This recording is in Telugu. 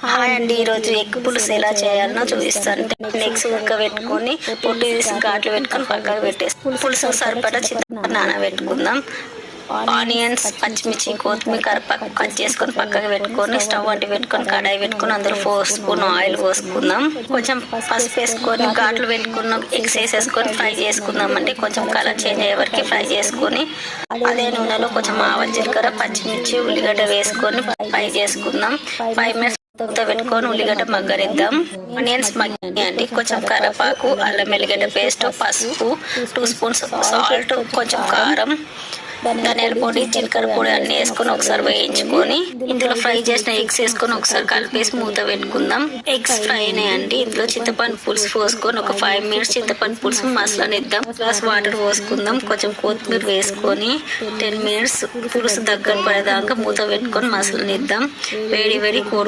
హాయ్ అండి, ఈరోజు ఎగ్ పులుసు ఎలా చేయాలనో చూపిస్తాను. నెక్స్ట్ ఉడకబెట్టుకొని పొట్టు తీసి ఘాట్లు పెట్టుకొని పక్కకు పెట్టేసి పులుసు సరిపడా చింతపండు నానబెట్టుకుందాం. ఆనియన్స్, పచ్చిమిర్చి, కొత్తిమీర, కరివేపాకు కట్ చేసుకొని పక్కకు పెట్టుకొని స్టవ్ అంటి పెట్టుకొని కడాయి పెట్టుకొని అందులో 4 స్పూన్ ఆయిల్ పోసుకుందాం. కొంచెం పసుపు వేసుకొని ఘాట్లు పెట్టుకున్న ఎగ్స్ వేసేసుకొని ఫ్రై చేసుకుందాం అండి. కొంచెం కలర్ చేంజ్ అయ్యే వరకు ఫ్రై చేసుకొని అదే నూనెలో కొంచెం ఆవాలు, జీలకర్ర, పచ్చిమిర్చి, ఉల్లిగడ్డ వేసుకొని ఫ్రై చేసుకుందాం. 5 మినిట్స్ పెట్టుకొని ఉల్లిగడ్డ మగ్గరిద్దాం. ఆనియన్స్ మగ్గియండి. కొంచెం కరివేపాకు, అల్లం వెల్లిగడ్డ పేస్ట్, పసుపు, 2 స్పూన్స్ సాల్ట్, కొంచెం కారం, ధనియాల పొడి, జీలకర్ర పొడి అన్ని వేసుకొని ఒకసారి వేయించుకొని ఇందులో ఫ్రై చేసిన ఎగ్స్ వేసుకొని ఒకసారి కలిపేసి మూత పెట్టుకుందాం. ఎగ్స్ ఫ్రై అయినాయండి. ఇందులో చింతపండు పులుసు పోసుకొని ఒక 5 మినిట్స్ చింతపండు పులుసు మసలనిద్దాం. గ్లాస్ వాటర్ పోసుకుందాం. కొంచెం కొత్తిమీర వేసుకొని 10 మినిట్స్ పులుసు దగ్గర పడేదాకా మూత పెట్టుకొని మసలనిద్దాం. వేడి వేడి కోడి